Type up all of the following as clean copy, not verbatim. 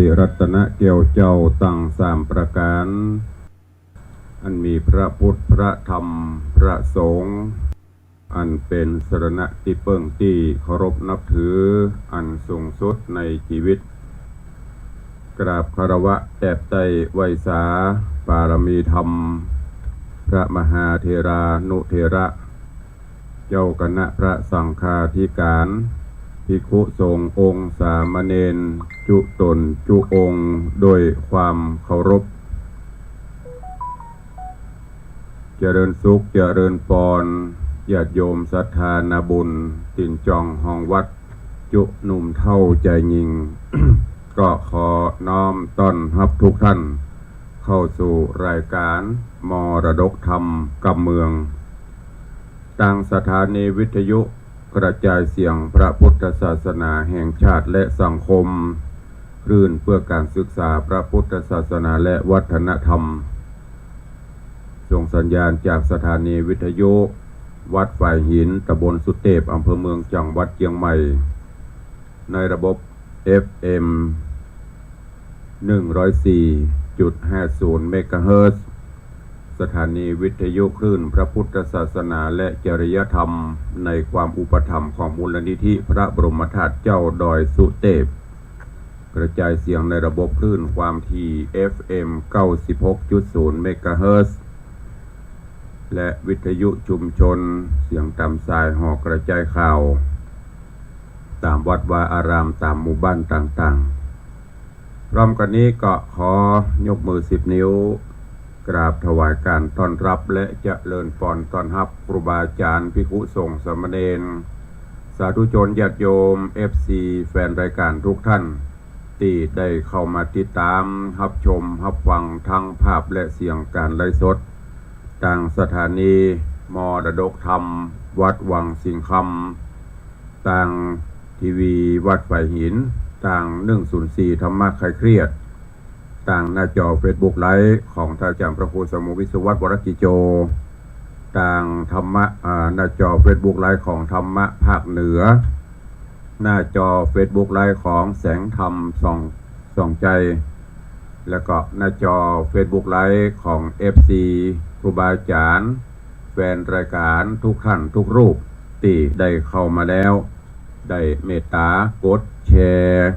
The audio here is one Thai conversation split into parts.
ติรัตนะเกี่ยวเจ้าตั้งสามประการอันมีพระพุทธพระธรรมพระสงฆ์อันเป็นสรณะที่เปิ่งที่เคารพนับถืออันสูงสุดในชีวิตกราบคารวะแอบใจไวสาปารมีธรรมพระมหาเถรานุเถระเจ้าคณะพระสังฆาธิการภิกขุสงฆ์องค์สามเณรจุตนจุองค์โดยความเคารพเจริญสุขเจริญปอนญาติโยมศรัทธานาบุญตินจองห้องวัดจุหนุ่มเท่าใจยิง ก็ขอน้อมต้อนรับทุกท่านเข้าสู่รายการมรดกธรรมกับเมืองต่างสถานีวิทยุกระจายเสียงพระพุทธศาสนาแห่งชาติและสังคมคลื่นเพื่อการศึกษาพระพุทธศาสนาและวัฒนธรรมส่งสัญญาณจากสถานีวิทยุวัดฝ่ายหินตำบลสุเทพอำเภอเมืองจังหวัดเชียงใหม่ในระบบ FM 104.50 เมกะเฮิรตซ์สถานีวิทยุคลื่นพระพุทธศาสนาและจริยธรรมในความอุปถัมภ์ของมูลนิธิพระบรมธาตุเจ้าดอยสุเทพกระจายเสียงในระบบคลื่นความถี่ FM 96.0 เมกะเฮิรตซ์และวิทยุชุมชนเสียงตามสายหอกระจายข่าวตามวัดวาอารามตามหมู่บ้านต่างๆพร้อมกันนี้ก็ขอยกมือ10 นิ้วกราบถวายการต้อนรับและเจริญพรต้อนรับครูบาอาจารย์ภิกขุสงฆ์สามเณรสาธุชนญาติโยม FC แฟนรายการทุกท่านที่ได้เข้ามาติดตามรับชมรับฟังทั้งภาพและเสียงการไลฟ์สดทางสถานีมรดกธรรมวัดวังสิงคำทางทีวีวัดฝ่ายหินทาง104ธรรมะคลายเครียดทางหน้าจอ Facebook ไลฟ์ของท่านอาจารย์พระครูสมุวิศวัตรวรกิจโจทางธรรมะหน้าจอ Facebook ไลฟ์ของธรรมะภาคเหนือหน้าจอ Facebook ไลฟ์ของแสงธรรมส่องใจแล้วก็หน้าจอ Facebook ไลฟ์ของ FC ครูบาอาจารย์แฟนรายการทุกท่านทุกรูปที่ได้เข้ามาแล้วได้เมตตากดแชร์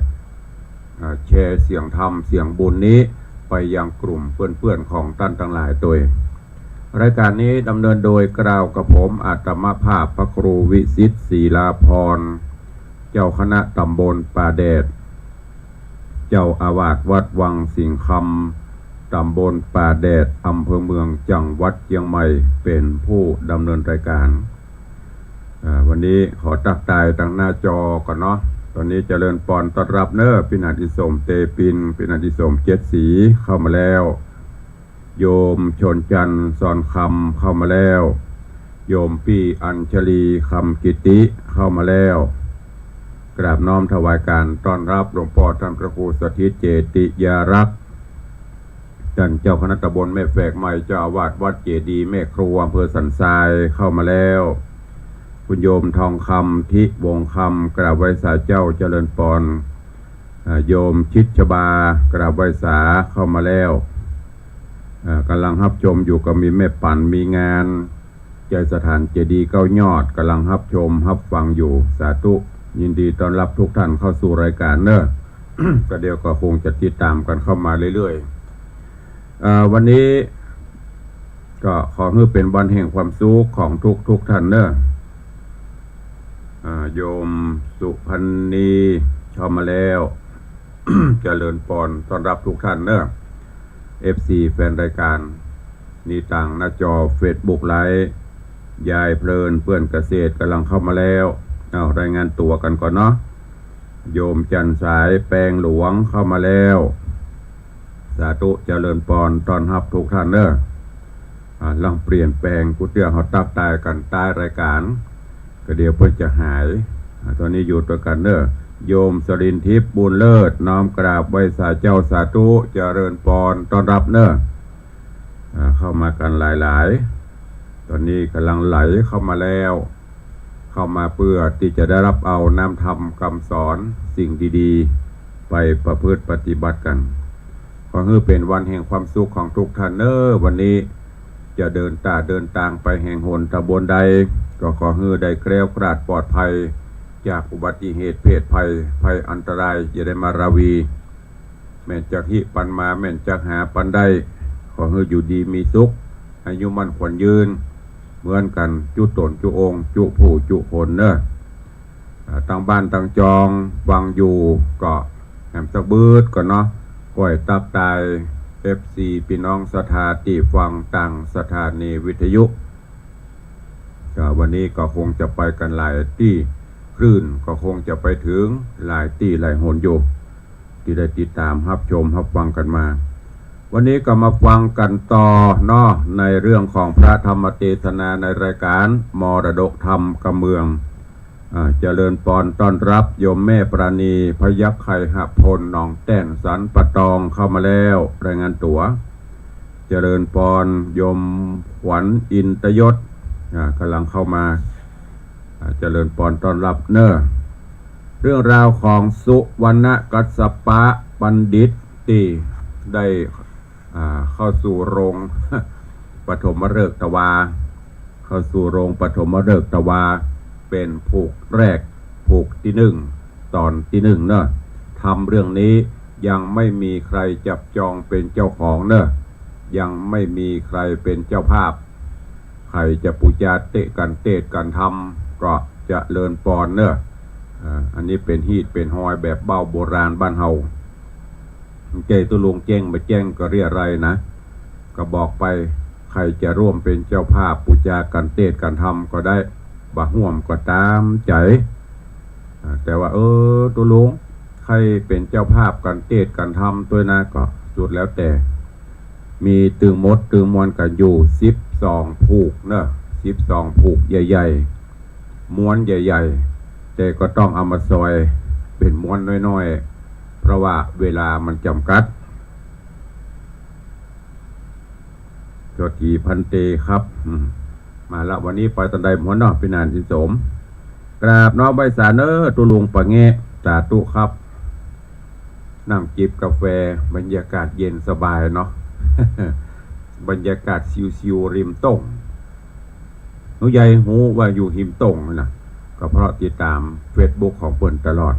เสียงธรรมเสียงบุญนี้ไปยังกลุ่มเพื่อนๆของท่านทั้งหลายตัวรายการนี้ดำเนินโดยกล่าวกับผมอาตมภาพพระครูวิสิทธิ์ศีลาภรณ์เจ้าคณะตำบลป่าแดดเจ้าอาวาสวัดวังสิงคำตำบลป่าแดดอำเภอเมืองจังหวัดเชียงใหม่เป็นผู้ดำเนินรายการวันนี้ขอตักตายตั้งหน้าจอก่อนเนาะตอนนี้เจริญปอนต้อนรับเนอปิณาธิสมเตปินปิณาธิสมเจ็ดสีเข้ามาแล้วโยมชนจันทร์สอนคำเข้ามาแล้วโยมพี่อัญชลีคำกิติเข้ามาแล้วกราบน้อมถวายการต้อนรับหลวงพ่อท่านพระครูสถิตเจติยารักษ์ท่านเจ้าคณะตำบลแม่แฝกใหม่เจ้าอาวาสวัดเจดีย์แม่ครัวอำเภอสันทรายเข้ามาแล้วคุณโยมทองคำทิวงคำกราบไหว้สาเจ้าเจริญปอนโยมชิดชบากราบไหว้สาเข้ามาแล้วกำลังรับชมอยู่ก็มีแม่ปั่นมีงานใจสถานเจดีย์9 ยอดกำลังรับชมรับฟังอยู่สาธุยินดีต้อนรับทุกท่านเข้าสู่รายการเนอะ ก็เดี๋ยวก็คงจะติดตามกันเข้ามาเรื่อยๆวันนี้ก็ขอให้เป็นวันแห่งความสุขของทุกท่านเนอะโยมสุพันนีชอบมาแล้ว เจริญพรต้อนรับทุกท่านเนอะ FC แฟนรายการนี่ต่างหน้าจอ Facebook ไลฟ์ยายเพลินเพื่อนเกษตรกำลังเข้ามาแล้วรายงานตัวกันก่อนเนาะโยมจันสายแปลงหลวงเข้ามาแล้วสาธุเจริญพรต้อนรับทุกท่านเนอะลองเปลี่ยนแปลงกุเตี้ยเขาตักตายกันใต้รายการก็เดี๋ยวเพื่อจะหายตอนนี้อยู่ตัวกันเนอะโยมสรินทิพย์บุญเลิศน้อมกราบไหว้สาเจ้าสาธุเจริญพรต้อนรับเนอะเข้ามากันหลายๆตอนนี้กำลังไหลเข้ามาแล้วเข้ามาเพื่อที่จะได้รับเอาน้ำธรรมคำสอนสิ่งดีๆ ไปประพฤติปฏิบัติกันขอให้เป็นวันแห่งความสุขของทุกท่านวันนี้จะเดินทางไปแห่งหนตำบลใดก็ขอให้ได้แคล้วคลาดปลอดภัยจากอุบัติเหตุเพศภัยอันตรายอย่าได้มาราวีแม่นจากหิปันมาแม่นจากหาปันได้ขอให้อยู่ดีมีสุขอายุมั่นขวัญยืนเหมือนกันจุตนจุองค์จุผู้จุคนตั้งบ้านตั้งจองวางอยู่ก็แหมตะบืดก่อนเนาะก่อยตับตาย FC พี่น้องสถานีฟังต่างสถานีวิทยุก็วันนี้ก็คงจะไปกันหลายที่คลื่นก็คงจะไปถึงหลายที่หลายหนอยู่ที่ได้ติดตามรับชมรับฟังกันมาวันนี้ก็มาฟังกันต่อเนาะในเรื่องของพระธรรมเทศนาในรายการมรดกธรรมกำเมืองเจริญปอนต้อนรับโยมแม่ปราณีพยัคฆ์ไข่หพลหนองแต้นสันปะตองเข้ามาแล้วรายงานตัวเจริญปอนโยมขวัญอินตยศกำลังเข้ามาเจริญปอนต้อนรับเเรื่องราวของสุวรรณกัสสปะบัณฑิตที่ได้เข้าสู่โรง ปฐมฤกษ์ตวาเข้าสู่โรงปฐมฤกษ์ตวาเป็นผูกแรกผูกที่1ตอนที่1ทำเรื่องนี้ยังไม่มีใครจับจองเป็นเจ้าของยังไม่มีใครเป็นเจ้าภาพใครจะปูจาเตะกันทำก็จะเลินปอนอันนี้เป็นฮีดเป็นหอยแบบเบ้าโบราณบ้านเฮาเจตุลงแจ้งมาแจ้งก็เรียอะไรนะก็บอกไปใครจะร่วมเป็นเจ้าภาพปูจากันเตะกันทำก็ได้บ่ห่วมก็ตามใจแต่ว่าตุลงใครเป็นเจ้าภาพกันเตะกันทำตัวนะก็สุดแล้วแต่มีตึงมดตึงมวลกันอยู่12ผูก12ผูกใหญ่ๆม้วนใหญ่ๆแต่ก็ต้องเอามาซอยเป็นม้วนน้อยๆเพราะว่าเวลามันจำกัดโทษทีพันเตครับมาละวันนี้ไปตันใดหัวเนาะพี่นานอินสมกราบน้องใบสารตุลุงปะแงะสาธุครับนั่งจิบกาแฟบรรยากาศเย็นสบายเนาะ บรรยากาศชิวๆริมต้งหนูใหญ่หูว่าอยู่ริมต้งนะก็เพราะติดตาม Facebook ของเปิ้นตลอด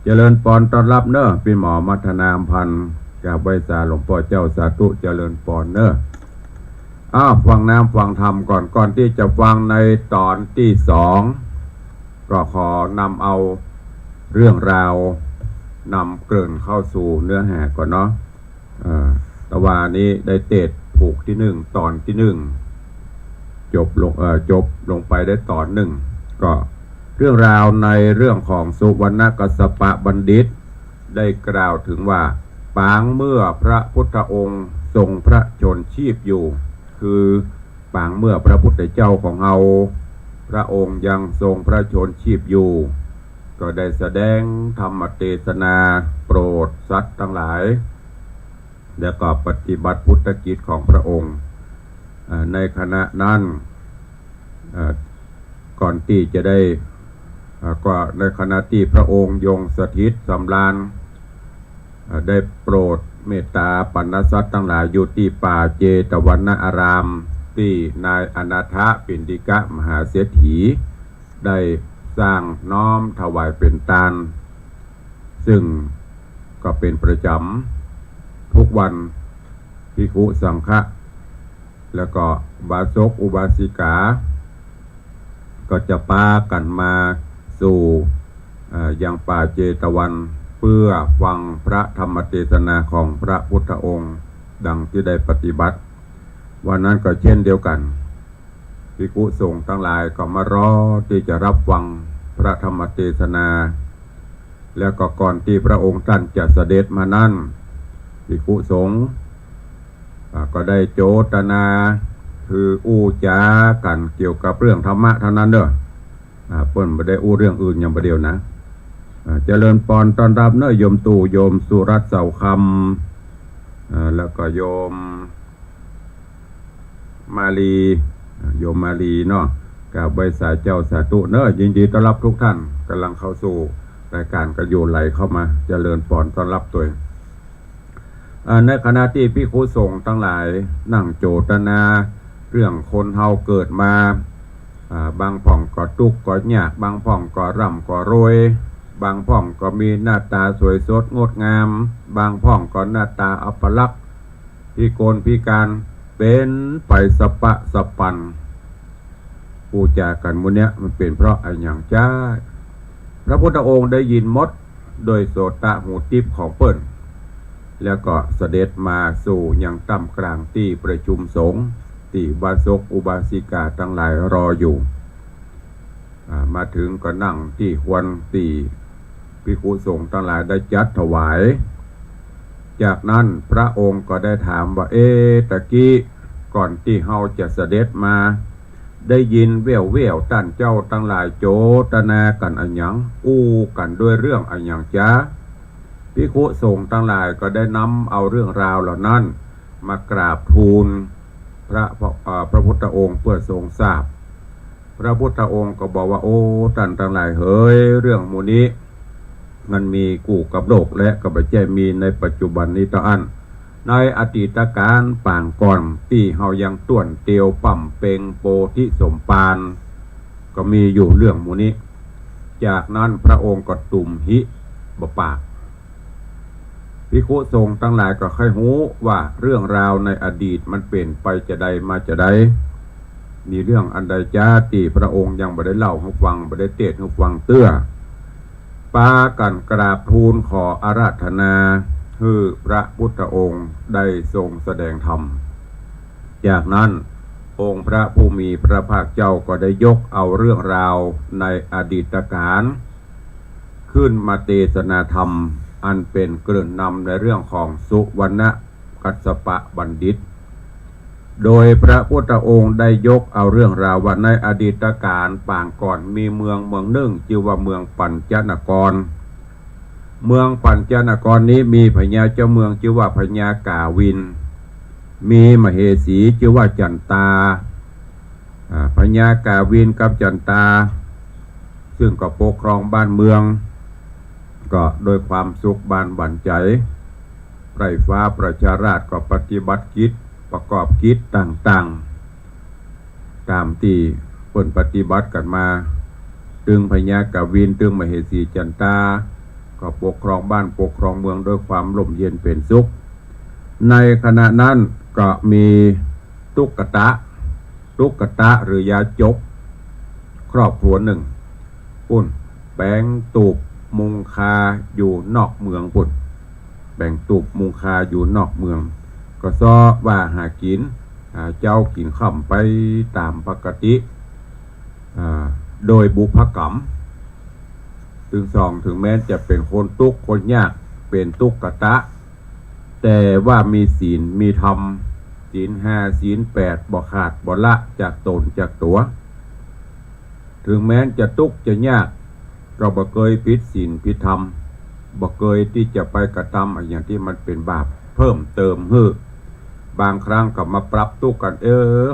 เจริญปอนต้อนรับเป็นหมอมัฒนามพันธ์กับใบสาหลวงพ่อเจ้าสาธุเจริญปอนฟังน้ำฟังธรรมก่อนที่จะฟังในตอนที่2ก็ขอนำเอาเรื่องราวนำเกริ่นเข้าสู่เนื้อหาก่อนเนาะตะวานี้ได้เตะผูกที่1ตอนที่1จบลงไปได้ตอน1ก็เรื่องราวในเรื่องของสุวรรณกัสสปะบัณฑิตได้กล่าวถึงว่าปางเมื่อพระพุทธองค์ทรงพระชนชีพอยู่คือปางเมื่อพระพุทธเจ้าของเราพระองค์ยังทรงพระชนชีพอยู่ก็ได้แสดงธรรมเทศนาโปรดสัตว์ทั้งหลายและก็ปฏิบัติพุทธกิจของพระองค์ในขณะนั้นก่อนที่จะได้ก็ในขณะที่พระองค์ยงสถิตสำราญได้โปรดเมตตาปัณณสัตว์ทั้งหลายอยู่ที่ป่าเจตวันอารามที่นายอนาถปิณฑิกะมหาเศรษฐีได้สร้างน้อมถวายเป็นทาน ซึ่งก็เป็นประจำทุกวันภิกขุสังฆะแล้วก็บาสกอุบาสิกาก็จะพากันมาสู่ยังป่าเจตวันเพื่อฟังพระธรรมเทศนาของพระพุทธองค์ดังที่ได้ปฏิบัติวันนั้นก็เช่นเดียวกันภิกขุสงฆ์ทั้งหลายก็มารอที่จะรับฟังพระธรรมเทศนาแล้วก็ก่อนที่พระองค์ท่านจะเสด็จมานั้นภิกขุสงฆ์ก็ได้โจทนาคืออู้จากันเกี่ยวกับเรื่องธรรมะเท่านั้นเปิ้นไม่ได้อู้เรื่องอื่นอย่างประเดียวนะเจริญปอนต้อนรับโยมตู่โยมสุรัตน์เสาคำแล้วก็โยมมาลีเนาะกับใบสายเจ้าสาธุยินดีต้อนรับทุกท่านกำลังเข้าสู่ รายการก็โยนไหลเข้ามาเจริญปอนต้อนรับตัวในขณะที่ภิกษุสงฆ์ทั้งหลายนั่งโจทนาเรื่องคนเฮาเกิดมาบางพ่องก็ทุกข์ก็ยากบางพ่องก็ร่ำก็รวยบางพ่องก็มีหน้าตาสวยสดงดงามบางพ่องก็หน้าตาอัปลักษณ์พิกลพิการเป็นไปสปะสปันปูจากันมื้อเนี้ยมันเป็นเพราะอะไรอย่างจ้าพระพุทธองค์ได้ยินหมดโดยโสตหูทิพย์ของเปิ้นแล้วก็เสด็จมาสู่ยังต่ำกลางที่ประชุมสงฆ์ที่บาศกอุบาสิกาทั้งหลายรออยู่มาถึงก็นั่งที่ควรที่ภิกษุสงฆ์ทั้งหลายได้จัดถวายจากนั้นพระองค์ก็ได้ถามว่าตะกี้ก่อนที่เฮาจะเสด็จมาได้ยินแว่วๆท่านเจ้าทั้งหลายโจทนากันอันหยังอู้กันด้วยเรื่องอันหยังจ้าภิกษุสงฆ์ทั้งหลายก็ได้นำเอาเรื่องราวเหล่านั้นมากราบทูลพระพุทธองค์เพื่อทรงทราบพระพุทธองค์ก็บอกว่าโอ้ท่านทั้งหลายเฮ้ยเรื่องหมู่นี้มันมีกู่กับโลกและก็ไม่ใช่มีในปัจจุบันนี้เท่านั้นในอดีตการปางก่อนที่เฮายังต้วนเตียวปั่มเปงโปธิสมปานก็มีอยู่เรื่องหมู่นี้จากนั้นพระองค์ก็ตุ่มหิบปากภิกษุสงฆ์ทั้งหลายก็ค่อยรู้ว่าเรื่องราวในอดีตมันเป็นไปจะใดมาจะใดมีเรื่องอันใดจ้าที่พระองค์ยังบ่ได้เล่าให้ฟังบ่ได้เทศน์ให้ฟังเตื้อปากันกราบทูลขออาราธนาคือพระพุทธองค์ได้ทรงแสดงธรรมจากนั้นองค์พระผู้มีพระภาคเจ้าก็ได้ยกเอาเรื่องราวในอดีตการขึ้นมาเทศนาธรรมอันเป็นเกริ่นนำในเรื่องของสุวรรณกัสสปะบัณฑิตโดยพระพุทธองค์ได้ยกเอาเรื่องราวว่าในอดีตการปางก่อนมีเมืองหนึ่งชื่อว่าเมืองปัญจนครเมืองปัญจนครนี้มีพญาเจ้าเมืองชื่อว่าพญากาวินมีมเหสีชื่อว่าจันตาพญากาวินกับจันตาซึ่งก็ปกครองบ้านเมืองก็โดยความสุขบานบั่นใจไพร่ฟ้าประชาราษฎร์ก็ปฏิบัติกิจประกอบกิจต่างๆตามที่เพิ่นปฏิบัติกันมาตึงพญากาวินตึงมเหสีจันตาก็ปกครองบ้านปกครองเมืองด้วยความร่มเย็นเป็นสุขในขณะนั้นก็มีตุ๊กตะหรือยาจกครอบครัวหนึ่งปุ่นแบ่งตูบมุงคาอยู่นอกเมืองปุ่นแบ่งตูบมุงคาอยู่นอกเมืองก็ซ้อว่าหากินเจ้ากินข้ามไปตามปกติโดยบุพกรรมถึงแม้จะเป็นคนทุกข์คนยากเป็นตุ๊กตะแต่ว่ามีศีลมีธรรมศีล 5ศีล 8บ่ขาดบ่ละจากตนจากตัวถึงแม้จะทุกข์จะยากก็บ่เคยผิดศีลผิดธรรมบ่เคยที่จะไปกระทำอย่างที่มันเป็นบาปเพิ่มเติมบางครั้งก็มาปรับทุกข์กัน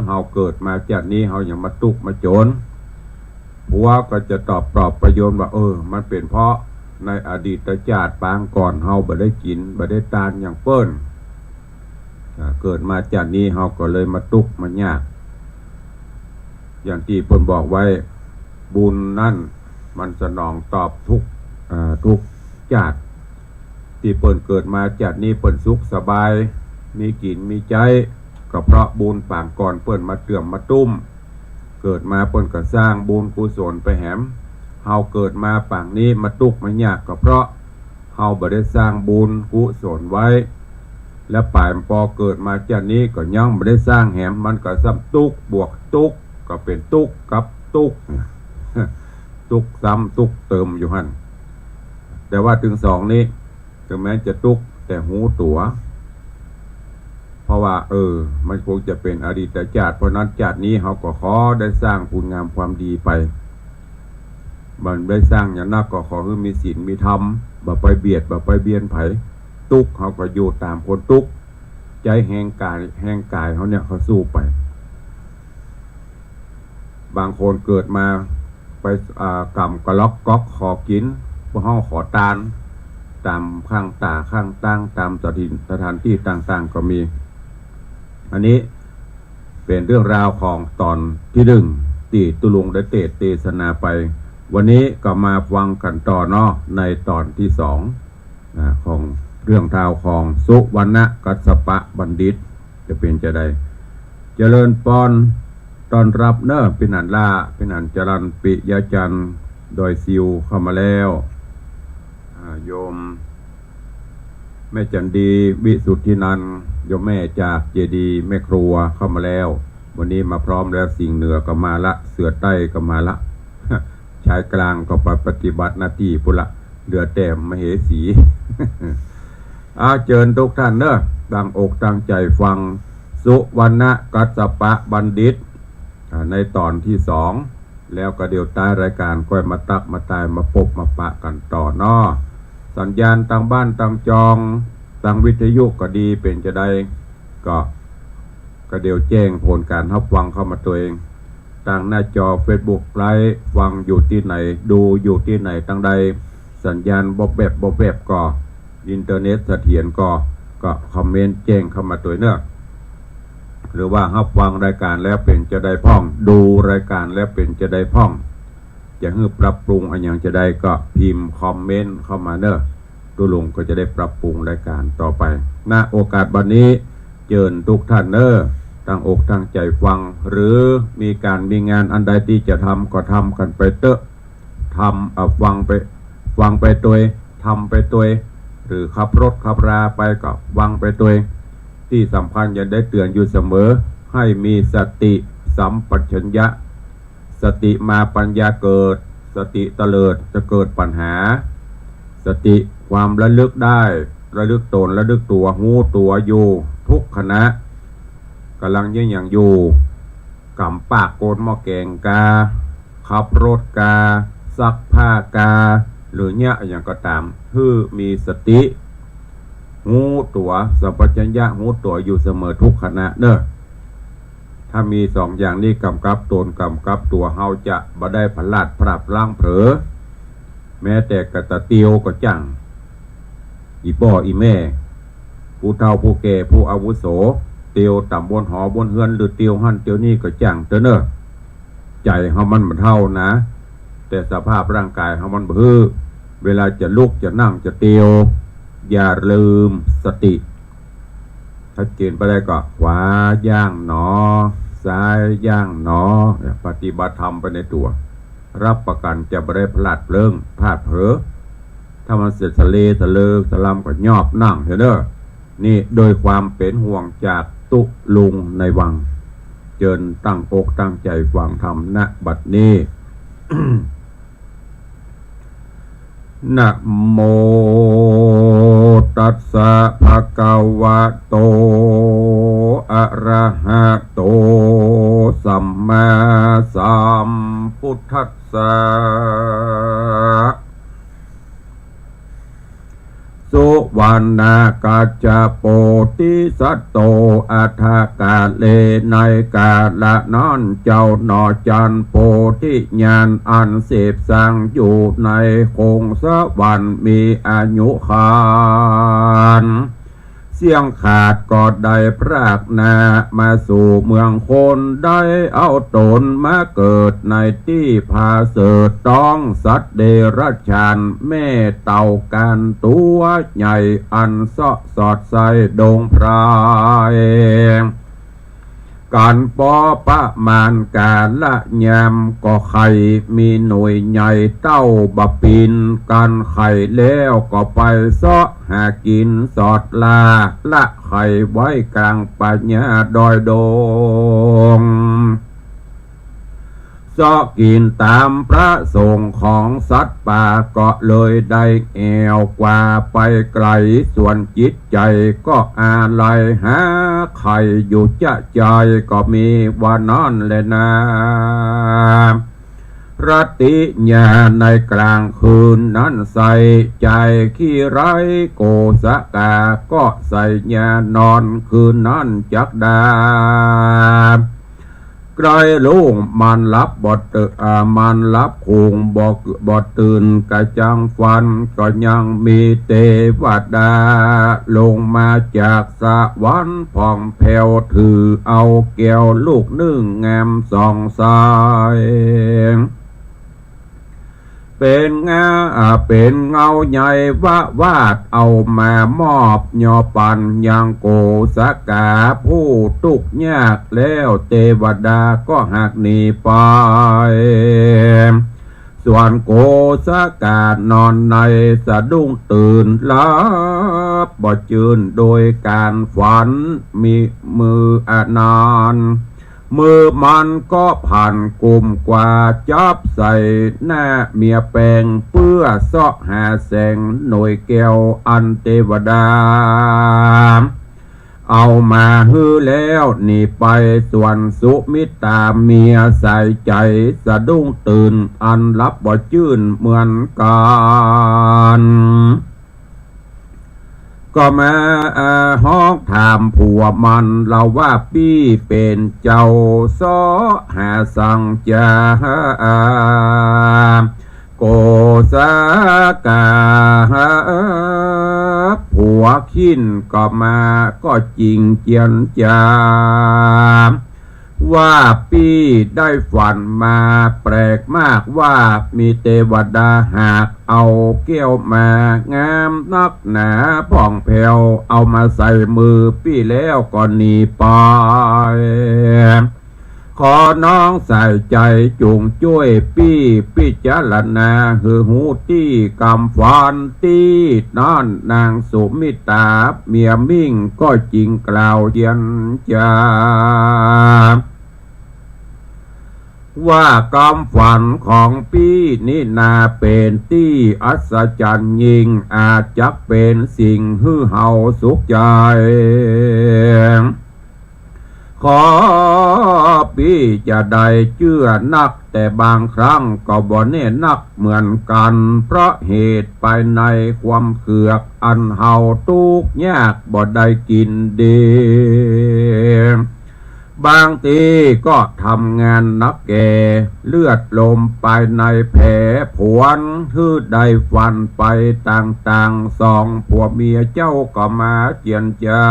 เฮาเกิดมาจากนี้เฮาอย่างมาทุกข์มาจนผัวก็จะตอบปลอบประโยชน์ว่ามันเป็นเพราะในอดีตชาติปางก่อนเฮาบ่ได้กินบ่ได้ทานอย่างเปิ้นเกิดมาจากนี้เฮาก็เลยมาทุกข์มายากอย่างที่เพิ่นบอกไว้บุญนั่นมันสนองตอบทุกชาติที่เปิ้นเกิดมาจากนี้เปิ้นสุขสบายมีกินมีใจก็เพราะบุญปางก่อนเปิ้นมาเตื่อมมาตุ้มเกิดมาเปิ้นก็สร้างบุญกุศลไปแหมเฮาเกิดมาปางนี้มาทุกข์มายากก็เพราะเฮาบ่ได้สร้างบุญกุศลไว้และป่ายพอเกิดมาจากนี้ก็ยังบ่ได้สร้างแหมมันก็ซ้ำทุกข์บวกทุกข์ก็เป็นทุกข์กับทุกข์ทุกข์ซ้ำทุกข์เติมอยู่หั่นแต่ว่าถึงสองนี้ถึงแม้จะทุกข์แต่หูตัวเพราะว่ามันคงจะเป็นอดีตชาติเพราะนั้นชาตินี้เขาก็ขอได้สร้างคุณงามความดีไปมันได้สร้างอย่างนักก็ขอให้มีศีลมีธรรมบ่ไปเบียดบ่ไปเบียนไผทุกข์เขาก็อยู่ตามคนทุกข์ใจแห้งกายเขาเนี่ยเขาสู้ไปบางคนเกิดมาไปกำกระล็อกก๊อกขอกิน วกเฮาขอตานตามข้างตาข้างตั้งตามสถานที่ต่างๆก็มีอันนี้เป็นเรื่องราวของตอนที่ที่ตุลุงได้เทศนาไปวันนี้ก็มาฟังกันต่อเนาะในตอนที่สองของเรื่องราวของสุวรรณกัสสปะบัณฑิตจะเป็นจะได้เจริญปอนตอนรับเนอะเป็นอันล่าเป็นอันจรันปิยจันทร์โดยซิวเข้ามาแล้วโยมแม่จันดีวิสุทธินันท์โยมแม่จากเจดีแม่ครัวเข้ามาแล้ววันนี้มาพร้อมแล้วสิ่งเหนือก็มาละเสือใต้ก็มาละ ชายกลางก็ไปปฏิบัติหน้าที่พุละเดือแต้มมเหสี เชิญทุกท่านเนอะตั้งอกตั้งใจฟังสุวรรณกัสสปะบัณฑิตในตอนที่สองแล้วก็เดี๋ยวใต้รายการค่อยมาตักมาตายมาพบมาปะกันต่อเนาะสัญญาณต่างบ้านต่างจองต่างวิทยุก็ดีเป็นจะได้ก็เดี๋ยวแจ้งผลการรับฟังเข้ามาตัวเองต่างหน้าจอ Facebook ไลฟ์ฟังอยู่ที่ไหนดูอยู่ที่ไหนตั้งใดสัญญาณบ่แบบก็อินเทอร์เน็ตเสถียรก็คอมเมนต์แจ้งเข้ามาตัวเนอะหรือว่ารับฟังรายการแล้วเป็นจะได้พ่องดูรายการแล้วเป็นจะได้พ่องจะให้ปรับปรุงอะไรอย่างจะได้ก็พิมพ์คอมเมนต์เข้ามาเนอะตัวลุงก็จะได้ปรับปรุงรายการต่อไปณโอกาสวันนี้เชิญทุกท่านเนอะตั้งอกตั้งใจฟังหรือมีงานอันใดที่จะทำก็ทำกันไปเตอะทำฟังไปตัวทำไปตัวหรือขับรถขับราไปก็ฟังไปตัวที่สำคัญอย่าได้เตือนอยู่เสมอให้มีสติสัมปชัญญะสติมาปัญญาเกิดสติเตลิดจะเกิดปัญหาสติความระลึกได้ระลึกตนระลึกตัวหูตัวอยู่ทุกขณะกำลังยิ่งอย่างอยู่กำปากโกนหม้อแกงกาขับรถกาซักผ้ากาหรือเนี่ยอย่างก็ตามคือมีสติหูตัวสัมปชัญญะหูตัวอยู่เสมอทุกขณะเนอะถ้ามีสองอย่างนี้กำกับตนกำกับตัวเฮาจะบ่ได้พลาดพลับล่างเผลอแม้แต่กระตะเตียวก็จังอีป่ออีแม่ผู้เฒ่าผู้แก่ผู้อาวุโสเตียวต่ำบนหอบนเฮือนหรือเตียวหั่นเตียวนี่ก็จังเตอเนอะใจเฮามันบ่เท่านะแต่สภาพร่างกายเฮามันบ่เวลาจะลุกจะนั่งจะเตียวอย่าลืมสติถ้าเกณฑ์ไปได้ก็ขวาย่างหนอซ้ายย่างหนอปฏิบัติธรรมไปในตัวรับประกันจะไม่ได้พลาดเพลิงพลาดเผลอถ้ามันเสร็จสะเลสะเลิกสะลำก็ยอบนั่งเถอะนี่โดยความเป็นห่วงจากตุลุงในวังเจิญตั้งอกตั้งใจฟังธรรมณบัดนี้ นะโมตัสสะภะคะวะโตอะระหะโตสัมมาสัมพุทธัสสะสุวรรณกัจจโปธิสัตโตอัฏฐกาเลในกาละนั้นเจ้าหนอจันโพธิญาณอันเสพสังอยู่ในคงสวรรค์มีอายุขานเสียงขาดก็ได้พรากนามาสู่เมืองคนได้เอาตนมาเกิดในที่พาเสดต้องสัตว์เดรัจฉานแม่เต่ากันตัวใหญ่อันสอดใสดงพรายการปอประมาณการละยำก็ไข่มีหน่วยใหญ่เต้าบะปินการไข่แล้วก็ไปเสาะหากินสอดลาละไข่ไว้กลางปัญญาดอยดงเสาะกินตามพระสงฆ์ของสัตว์ป่าก็เลยได้แอวกว่าไปไกลส่วนจิตใจก็อาลัยหาไข่อยู่จะใจก็มีว่านั่นแหละนะรติญาในกลางคืนนั้นใส่ใจขี้ไรโกสกาก็ใส่ญานอนคืนนั้นจักดา ไกลลุงมันรับมันรับคงบอกตื่นกระจังฟันก็ยังมีเทวดาลงมาจากสวรรค์ผ่องแผ้วถือเอาแก้วลูกนึ่งงามสองสายเป็นเงาใหญ่วาดเอามามอบยอปันยังโกสกาผู้ทุกข์ยากแล้วเทวดาก็หักหนีไปส่วนโกสกานอนในสะดุ้งตื่นลับบ่จืนโดยการฝันมีมืออนานมือมันก็ผ่านกลุ่มกว่าจับใส่หน้าเมียแปงเพื่อเสาะหาแสงหน่วยแก้วอันเทวดาเอามาฮื้อแล้วหนีไปส่วนสุมิตาเมียใส่ใจสะดุ้งตื่นอันรับบ่จื่นเหมือนกันก็มาห้องถามผัวมันเราว่าพี่เป็นเจ้าซอหาสังจาโกสกาผัวขิ้นก็มาก็จริงเจียนจาว่าพี่ได้ฝันมาแปลกมากว่ามีเทวดาหากเอาแก้วมางามนักหนาผ่องแผ้วเอามาใส่มือพี่แล้วก็หนีไปขอน้องใส่ใจจุงช่วยพี่พิจารณาหือหูที่กำฟันที่นั่นนางสุมิตาเมียมิ่งก็จริงกล่าวเย็นจาว่ากำฝันของพี่นี่นาเป็นที่อัศจรรย์ยิ่งอาจจะเป็นสิ่งฮือเฮาสุขใจขอพี่จะได้เชื่อนักแต่บางครั้งก็บ่แน่นักเหมือนกันเพราะเหตุภายในความเขือกอันเฮาทุกข์ยากบ่ได้กินดีบางทีก็ทำงานนักแก่เลือดลมไปในแผลผวนทื่อได้ฟันไปต่างๆสองผัวเมียเจ้าก็มาเจียนจา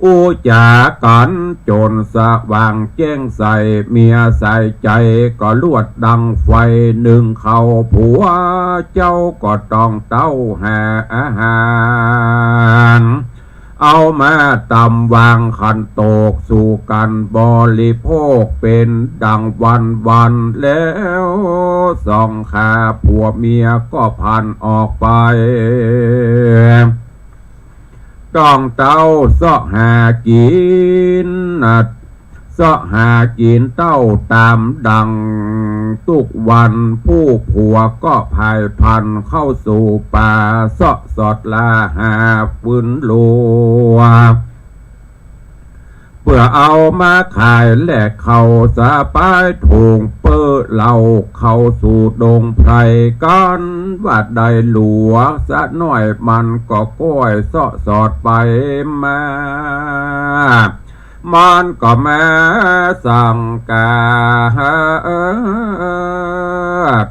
อูจากันจนสว่างแจ้งใส่เมียใส่ใจก็ลวดดังไฟหนึ่งเขาผัวเจ้าก็ต้องเต้าหาอาหารเอามาตำวางขันโตกสู่กันบริโภคเป็นดังวันแล้วสองขาผัวเมียก็พันออกไปต้องเต้าเสาะหากินเสาะหากินเต้าตามดังทุกวันผู้ผัวก็พายพันเข้าสู่ป่าเสาะสอดลาหาปืนลัวเพื่อเอามาขายแลกเขาสะปายถุงเปื้อเหล่าเข้าสู่ดงไพรกันว่าได้หลัวสะน้อยมันก็ก้อยเสาะสอดไปมามันก็แม่สั่งกา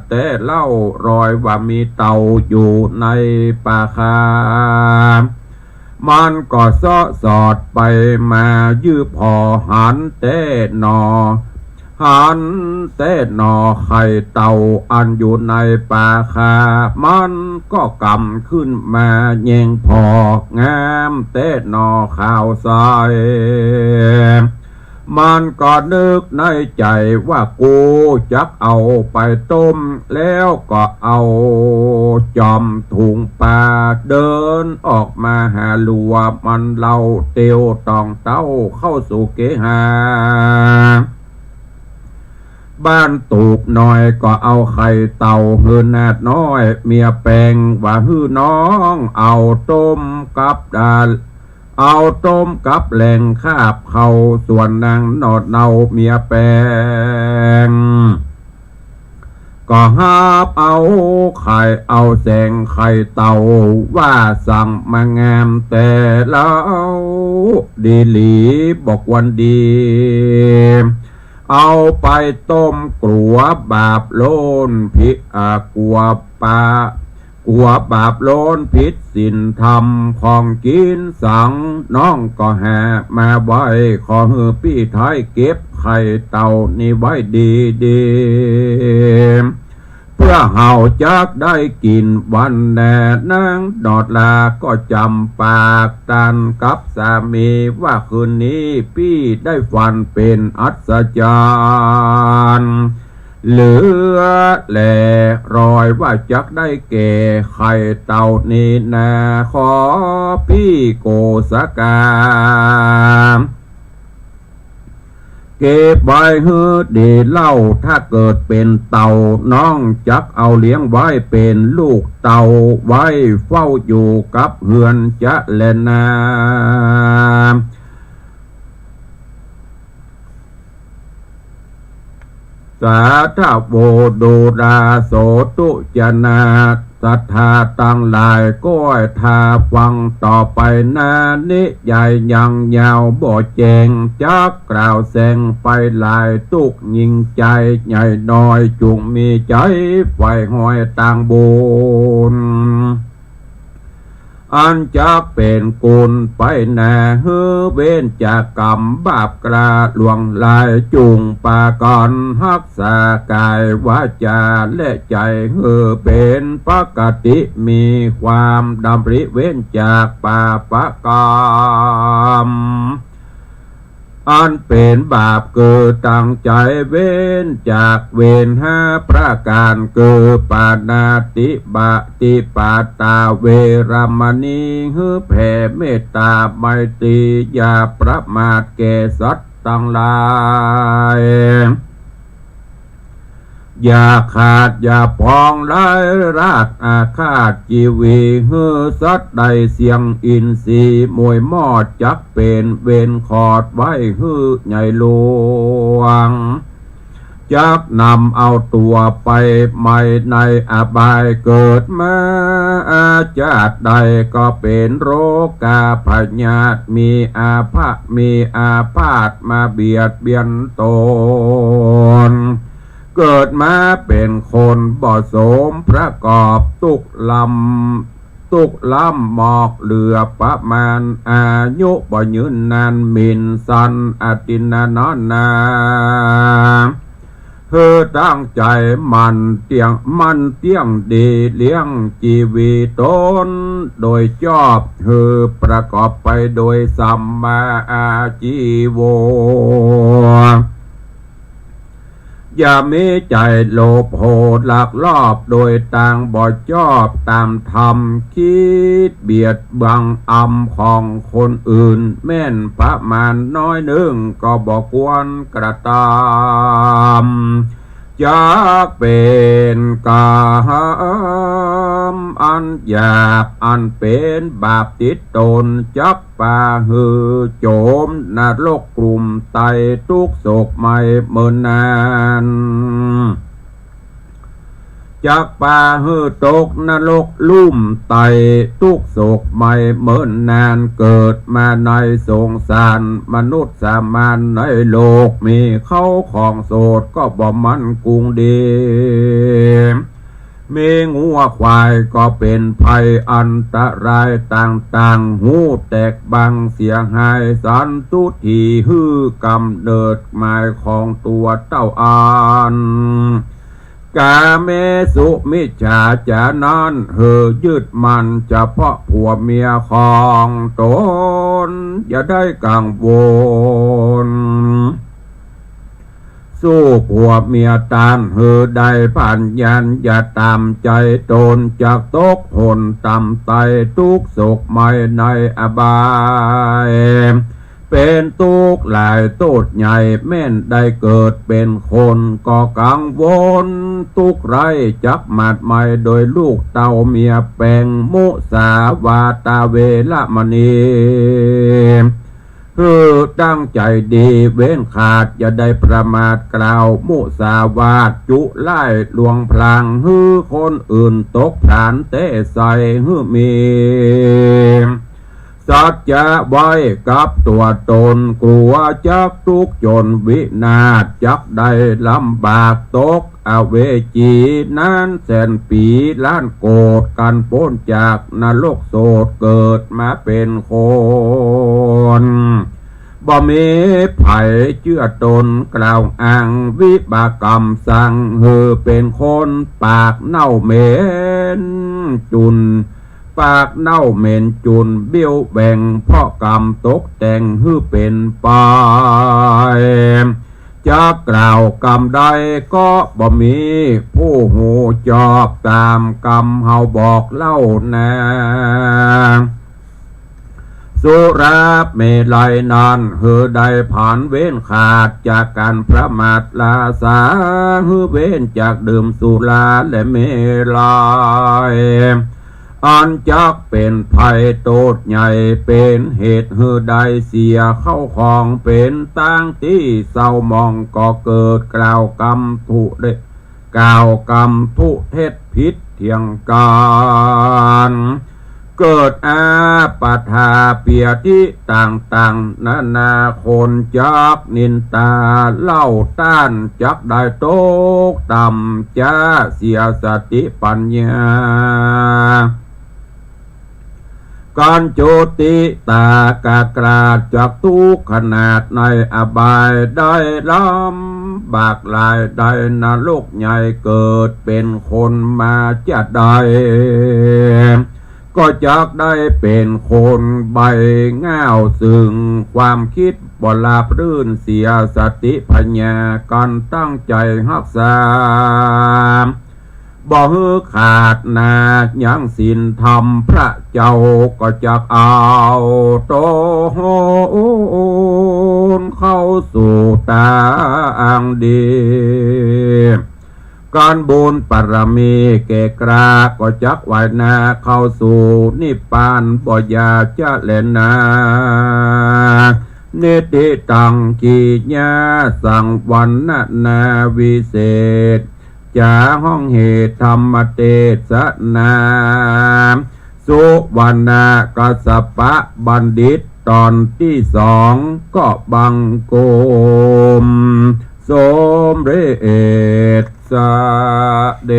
แต่เล่ารอยว่ามีเต่าอยู่ในป่าคามันก็เสาะสอดไปมายื้อพอหันเต้นอไข่เต่าอันอยู่ในป่าคามันก็กำขึ้นมาแยงพองามเต้นอข้าวใสมันก็นึกในใจว่ากูจักเอาไปต้มแล้วก็เอาจอมถุงปลาเดินออกมาหาลัวมันเล่าเตียวตองเต้าเข้าสู่เกหาบ้านตูบหน่อยก็เอาไข่เต่าหือนาดน้อยเมียแปงว่าหื้อน้องเอาต้มกับแหล่งคาบเขาส่วนนางนอดเนาเมียแปง ก็หาบเอาไข่เอาแสงไข่เต่าว่าสั่งมางามแต่แล้วดีหลีบอกวันดีเอาไปต้มกลัวบาปโลนพิษกลัวปลากลัวบาปโลนพิษสินธรรมของกินสังน้องก็แห่มาไว้ขอฮือพี่ท้ายเก็บไข่เต่านี่ไว้ดีดีเพื่อเฮาจักได้กินวันแน่นางดอดลาก็จำปากตันกับสามีว่าคืนนี้พี่ได้ฝันเป็นอัศจรรย์เหลือแหลรอยว่าจักได้แก่ไข่เต่านี้นาขอพี่โกสกาเก็บไว้เฮือดีเล่าถ้าเกิดเป็นเต่าน้องจักเอาเลี้ยงไว้เป็นลูกเต่าไว้เฝ้าอยู่กับเฮือนจะแลนาสาธาโวโดราโสตุจนาศรัทธาตั้งหลายก้อยทาฟังต่อไปนานิใหญ่ยังยาวบ่แจงจักกล่าวแสงไปหลายตุกยิงใจใหญ่น้อยจุงมีใจไฟห้อยต่างบุญอันจะเป็นกุลไปแน่เฮือเว้นจากกรรมบาปกระหลวงลายจุงปากรรักษากายวาจาและใจเฮือเป็นปกติมีความดำริเว้นจากปาปกรรมอันเป็นบาปเกิดตั้งใจเว้นจากเวร5 ประการเกิดปานาติบาติปาตาเวรมณีฮือแผ่เมตตาไมตรีอย่าประมาทแก่สัตว์ทั้งหลายอย่าขาดอย่าพองไร้ราดอาฆาตจีวีฮือสัตว์ใดเสียงอินทรีมวยมอดจักเป็นเวนขอดไว้ฮือใหญ่หลวงจักนำเอาตัวไปไม่ในอบายเกิดมาอาจาตใดก็เป็นโรคาพยาธิมีอาพาธมาเบียดเบียนตนเกิดมาเป็นคนบ่สมประกอบตุกล้ำหมอกเหลือประมาณอายุบ่ยืนนานมินสันอตินานอนนาเธอตั้งใจมันเตียงดีเลี้ยงชีวิตตนโดยชอบเธอประกอบไปโดยสัมมาอาชีโวอย่ามีใจโลภโหดหลักลอบโดยต่างบ่ชอบตามธรรมคิดเบียดบังของคนอื่นแม่นประมาณน้อยหนึ่งก็บ่ควรกระทำจะเป็นกามอันหยาบอันเป็นบาปติดตนจักป่าหือโจมนรกกลุ่มไตทุกโศกไม่เมินนานจักป่าหือตกนรกลุ่มไตทุกโศกไม่เมินนานเกิดมาในสงสารมนุษย์สามัญในโลกมีเขาของโสดก็บ่มันกุงดีมีงัวควายก็เป็นภัยอันตรายต่างๆหูแตกบังเสียหายสันตุทีฮือกำเนิดหมายของตัวเต้าอานกาเมสุมิจฉาจานั้นยึดมันเฉพาะผัวเมียของตนอย่าได้กังวลสู้ผัวเมียตานได้ผ่านยันอย่าตามใจตนจากตกหนต่ำไตทุกโศกไม่ในอบายเป็นทุกข์หลายโทษใหญ่แม่นได้เกิดเป็นคนก็กังวลทุกข์ไรจักมาดไม่โดยลูกเต่าเมียแปงมุสาวาตาเวละมณี ตั้งใจดีเว้นขาดอย่าได้ประมาทกล่าวมุสาวาทจุไล่ลวงพลางคนอื่นตกผานเตะใส่มีสัจจะไว้กับตัวตนกลัวจักทุกจนวินาศจักได้ลำบากตกอเวจีนั้นแสนปีล้านโกรธกันพ้นจากนรกโสดเกิดมาเป็นคนบ่มีไผ่เชื่อตนกล่าวอ้างวิบากกรรมสั่งเป็นคนปากเน่าเหม็นจุนปากเน่าเหม็นจุนเบี้ยวแบ่งเพราะกรรมตกแต่งเป็นไปจะกล่าวกรรมใดก็บ่มีผู้หูจอบตามกรรมเฮาบอกเล่านาสุราเมลัยนั้นได้ผ่านเว้นขาดจากการประมาทลาสาเว้นจากดื่มสุราและเมลัยอันจักเป็นภัยโทษใหญ่เป็นเหตุได้เสียเข้าของเป็นตั้งที่เศร้ามองก็เกิดกล่าวกรรมทุเดกล่าวกรรมทุเทศพิษเทียงกันเกิดอาปาทาเปียที่ต่างๆนานาคนจักนินตาเล่าต้านจักได้ตกต่ำจะเสียสติปัญญาการโจติตากากราดจากทุกขนาดในอบายได้ลำบากลายได้นรกใหญ่เกิดเป็นคนมาจะได้ก็จักได้เป็นคนใบง่าวซึ่งความคิดบ่ลาบรื่นเสียสติปัญญาการตั้งใจรักษาบ่ขาดนายังศีลธรรมพระเจ้าก็จักเอาโตนเข้าสู่ตาอังดีการบุญปรมีเกกราก็จักไหวนาเข้าสู่นิพพานบ่อยาจะเล่นนาเนติตังกีญาสังวันนาวิเศษจาห้องเหตุธรรมเทศนาสุวรรณกัสสปะบัณฑิตตอนที่สองก็บังโกมสมเรศสเด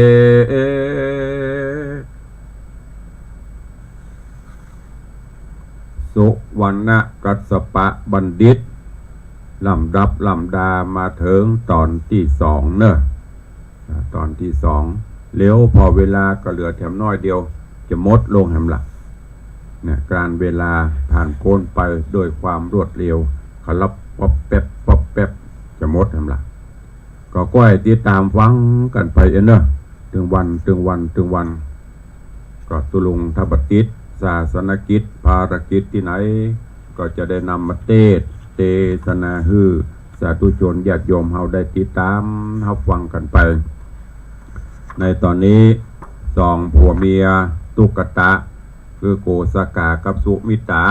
สุวรรณกัสสปะบัณฑิตลำดับลำดามาถึงตอนที่สองเนอะตอนที่สองเลี้ยวพอเวลาก็เหลือแถมน้อยเดียวจะมดลงแหมละเนี่ยการเวลาผ่านพ้นไปด้วยความรวดเร็วขลับป๊อบแป๊บป๊อบแป๊บจะมดแหมละก็ก้อยติดตามฟังกันไปเนอะถึงวันก็ตุลุงทับติดศาสนกิจภารกิจที่ไหนก็จะได้นำมาเทศนาสาธุชนญาติโยมเฮาได้ติดตามเฮาฟังกันไปในตอนนี้สองผัวเมียตุกตะคือโกสกากับสุมิตา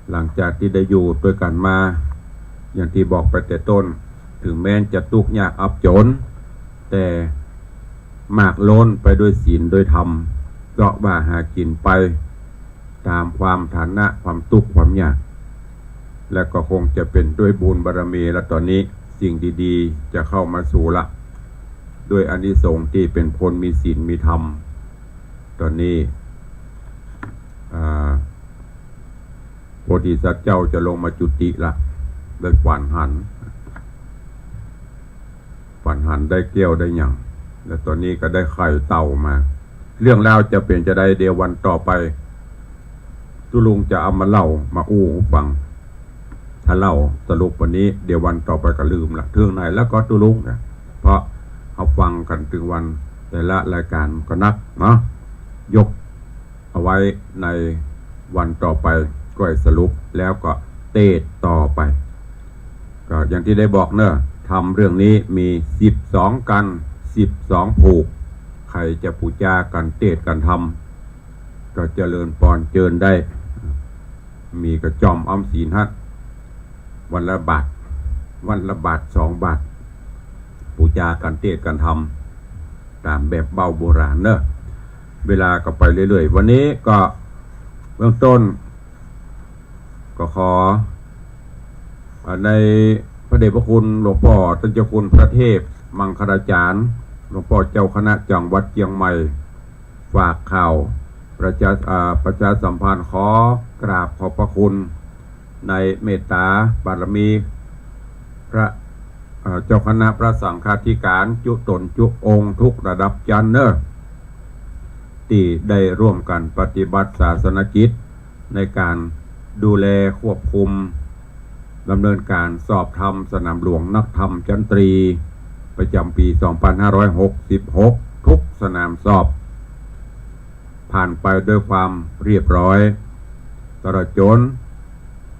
หลังจากที่ได้อยู่ด้วยกันมาอย่างที่บอกไปแต่ต้นถึงแม้จะทุกข์ยากอับจนแต่มากล้นไปด้วยศีลด้วยธรรมก็ว่าหากินไปตามความฐานะความทุกข์ความยากและก็คงจะเป็นด้วยบุญบารมีและตอนนี้สิ่งดีๆจะเข้ามาสู่ละด้วยอานิสงส์ที่เป็นพลมีศีลมีธรรมตอนนี้โพธิสัตว์เจ้าจะลงมาจุติละได้ฝันหันได้เกี้ยวได้หยังและตอนนี้ก็ได้ไข่เต่ามาเรื่องราวจะเป็นจะได้เดี๋ยววันต่อไปตุลุงจะเอามาเล่ามาอู้ฟังถ้าเล่าสรุปวันนี้เดี๋ยววันต่อไปก็ลืมละเรื่องไหนแล้วก็ตุลุงนะเพราะเขาฟังกันถึงวันแต่ละรายการก็นักเนาะยกเอาไว้ในวันต่อไปก็สรุปแล้วก็เทศต่อไปก็อย่างที่ได้บอกเนอะทำเรื่องนี้มี12กัน12ผูกใครจะปูจากันเทศกันทำก็เจริญปอนเจิญได้มีกระจอมอ้อมศีลฮัด วันละบาท2 บาทปูจากันเทศกันทำตามแบบเบาโบราณเนอะเวลาก็ไปเรื่อยๆวันนี้ก็เบื้องต้นก็ขอในพระเดชพระคุณหลวงพ่อท่านเจ้าคุณพระเทพมังคลาจารย์หลวงพ่อเจ้าคณะจังหวัดเชียงใหม่ฝากข่าวประชาสัมพันธ์ขอกราบขอบพระคุณในเมตตาบารมีพระเจ้าคณะพระสังฆาธิการจุตนจุองค์ทุกระดับชั้นเนอะที่ได้ร่วมกันปฏิบัติศาสนกิจในการดูแลควบคุมดำเนินการสอบธรรมสนามหลวงนักธรรมชั้นตรีประจำปี 2566 ทุกสนามสอบผ่านไปด้วยความเรียบร้อยตลอดจน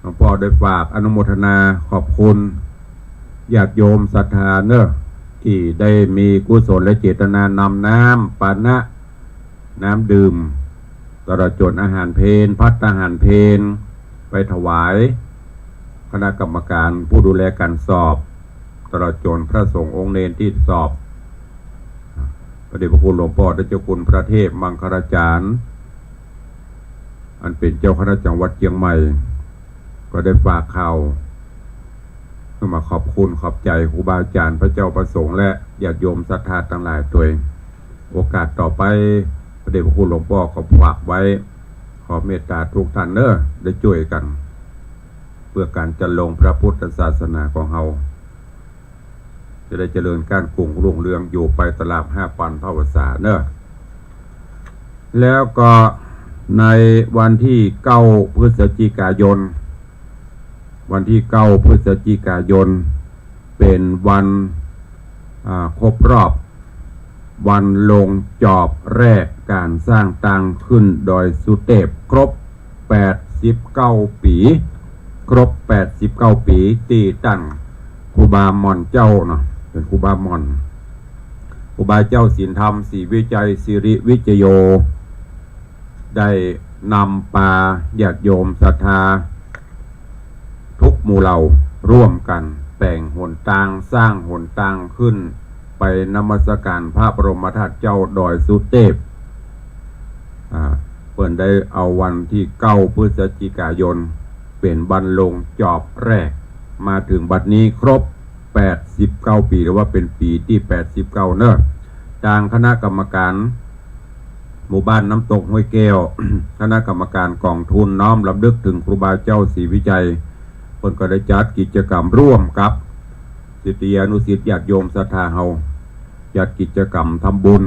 หลวงพ่อได้ฝากอนุโมทนาขอบคุณญาติโยมศรัทธาเนอะที่ได้มีกุศลและเจตนานำน้ำปานะน้ำดื่มตลอดจนอาหารเพลพัฒอาหารเพลไปถวายคณะกรรมการผู้ดูแลการสอบตลอดจนพระสงฆ์องค์เนรที่สอบพระเดชพระคุณหลวงพ่อเจ้าคุณพระเทพมังคลาจารย์อันเป็นเจ้าคณะจังหวัดเชียงใหม่ก็ได้ฝากข่าวเพื่อมาขอบคุณขอบใจครูบาอาจารย์พระเจ้าประสงค์และญาติโยมศรัทธาทั้งหลายตัวเองโอกาสต่อไปพระเดชพระคุณหลวงพ่อขอฝากไว้ขอเมตตาทุกท่านเนอะได้ช่วยกันเพื่อการจันลงพระพุทธศาสนาของเราจะได้เจริญการกุ้งรุ่งเรืองอยู่ไปตลอด5 ปันพระวสาเนอะแล้วก็ในวันที่9 พฤศจิกายนเป็นวันครบรอบวันลงจอบแรกการสร้างตังขึ้นดอยสุเทพครบ89 ปีตีตั้งครูบาหม่อนเจ้าเนาะเป็นครูบาหม่อนครูบาเจ้าศีลธรรมศรีวิจัยสิริวิจโยได้นำปาญาติโยมศรัทธาทุกหมู่เหล่าร่วมกันแต่งหนทางสร้างหนทางขึ้นไปนมัสการพระบรมธาตุเจ้าดอยสุเทพเปิดได้เอาวันที่9 พฤศจิกายนเป็นบันลงจอบแรกมาถึงบัดนี้ครบ89 ปีหรือว่าเป็นปีที่89เนอะทางคณะกรรมการหมู่บ้านน้ำตกห้วยแก้ว คณะกรรมการกองทุนน้อมรำลึกถึงครูบาเจ้าศรีวิจัยเพิ่นก็ได้จัดกิจกรรมร่วมกับศิษยานุศิษย์ญาติโยมศรัทธาเฮาจัดกิจกรรมทำบุญ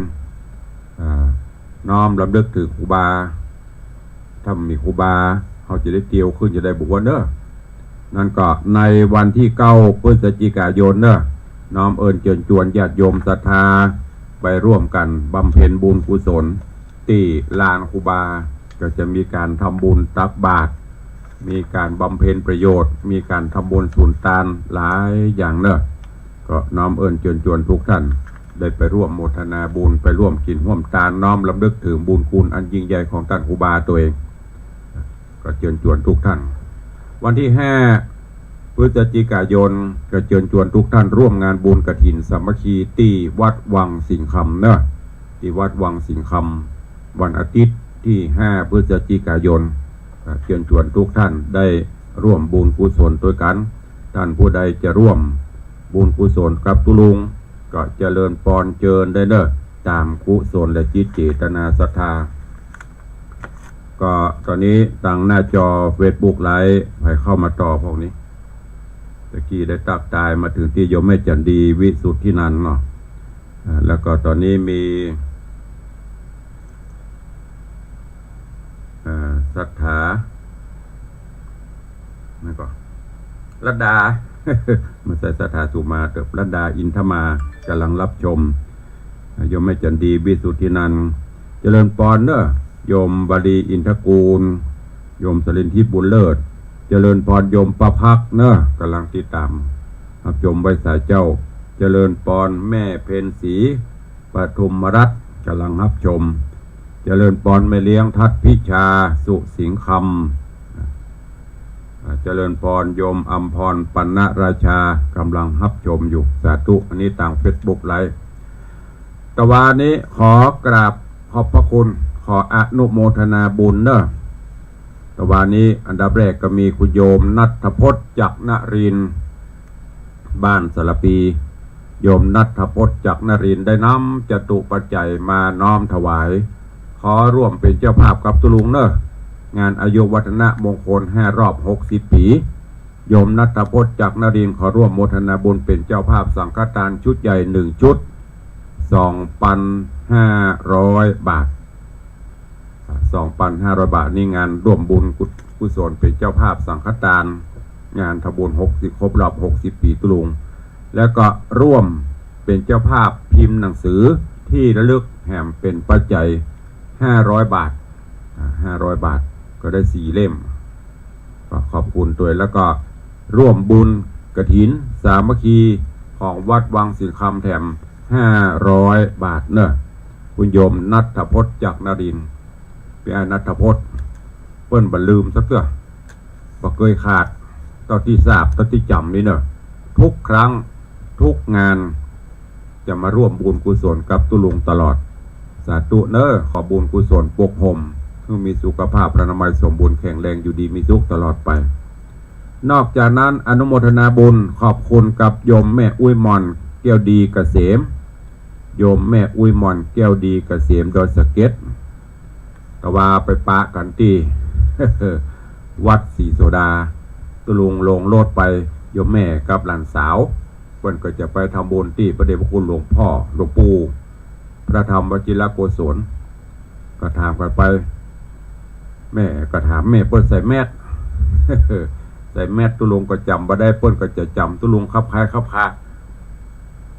น้อมรำลึกถึงครูบาถ้ามีครูบาเขาจะได้เตียวขึ้นจะได้บุญเนอะนั่นก็ในวันที่9 พฤศจิกายนเนอะน้อมเอิญเชิญชวนญาติโยมศรัทธาไปร่วมกันบำเพ็ญบุญกุศลที่ลานครูบาก็จะมีการทำบุญตักบาตรมีการบำเพ็ญประโยชน์มีการทำบุญสุนทานหลายอย่างเนอะก็น้อมเอิญเชิญชวนทุกท่านได้ไปร่วมโมทนาบุญไปร่วมกินร่วมทานน้อมรำลึกถึงบุญคุณอันยิ่งใหญ่ของท่านครูบาตัวเองก็เชิญชวนทุกท่านวันที่5 พฤศจิกายนก็เชิญชวนทุกท่านร่วมงานบุญกฐินสามัคคีที่วัดวังสิงห์คำเนอะที่วัดวังสิงห์คำวันอาทิตย์ที่5 พฤศจิกายนเชิญชวนทุกท่านได้ร่วมบุญกุศลด้วยกันท่านผู้ใดจะร่วมบุญกุศลกับตุลุงก็เจริญพรเจิญได้เนอะตามกุศลและจิตเจตนาศรัทธาก็ตอนนี้ทางหน้าจอ Facebook ไลฟ์ให้เข้ามาต่อพวกนี้ตะกี้ได้ตักตายมาถึงที่โยมแม่จันดีวิสุทธินันท์เนาะแล้วก็ตอนนี้มีศรัทธานั่นก็รัตดา มาใส่ศรัทธาสุมาเติบรัตดาอินทมากำลังรับชมโยมแม่จันดีวิสุทธินันท์เจริญพรเนอะโยมบดีอินทกูลโยมสรินทิพย์บุญเลิศเจริญพรโยมประภักเนอะกำลังติดตามรับชมไว้สายเจ้าเจริญพรแม่เพ็ญศรีปทุมรัตน์กำลังรับชมเจริญพรแม่เลี้ยงทัดพิชาสุสิงห์ค เจริญพรโยมอัมพรปัณณราชากำลังรับชมอยู่สาธุอันนี้ต่างเฟซบุ๊กไลฟ์ตะวันนี้ขอกราบขอบพระคุณขออนุโมทนาบุญเนอะตะวันนี้อันดับแรกก็มีคุณโยมนัทพจน์จักรนรินทร์บ้านสารปีโยมนัทพจน์จักรนรินทร์ได้นำจตุปัจจัยมาน้อมถวายขอร่วมเป็นเจ้าภาพกับตุลุงเนอะงานอายุวัฒนะมงคล5 รอบ 60 ปีโยมนัทพจน์จักรนรินทร์ขอร่วมโมทนาบุญเป็นเจ้าภาพสังฆทานชุดใหญ่1 ชุด 2,500 บาท 2,500 บาทนี่งานร่วมบุญกุศลเป็นเจ้าภาพสังฆทานงานทำบุญ60 ครบรอบ 60 ปีตุลุงแล้วก็ร่วมเป็นเจ้าภาพพิมพ์หนังสือที่ระลึกแห่มเป็นปัจจัย500 บาท500 บาทก็ได้4 เล่มก็ขอบคุณตัวแล้วก็ร่วมบุญกฐินสามัคคีของวัดวังสิงคำแถม500 บาทเนอะคุณโยมนัทพจน์จักรนรินทร์เป็นนัทพจน์เปิ้นบันลืมสักเถอะบ่เคยขาดตอนที่ทราบตอนที่จำนี่เนอะทุกครั้งทุกงานจะมาร่วมบุญกุศลกับตุลุงตลอดสาธุเนอะขอบุญกุศลปกห่มเพื่อมีสุขภาพพระนามัยสมบูรณ์แข็งแรงอยู่ดีมีสุขตลอดไปนอกจากนั้นอนุโมทนาบุญขอบคุณกับโยมแม่อุ้ยมอนแก้วดีเกษมโยมแม่อุ้ยมอนแก้วดีเกษมดอยสะเก็ดแต่ว่าไปปะกันที่ วัดศรีโสดาตุลุงลงโลดไปโยมแม่กับหลานสาวเพิ่นก็จะไปทำบุญที่พระเดชพระคุณหลวงพ่อหลวงปู่พระธรรมวชิรโกศลก็ถามกันไปแม่ก็ถามแม่เปิ้นใส่แมส ใส่แมสตุลุงก็จำบ่ได้เปิ้นก็จะจำตุลุงครับคล้ายครับคา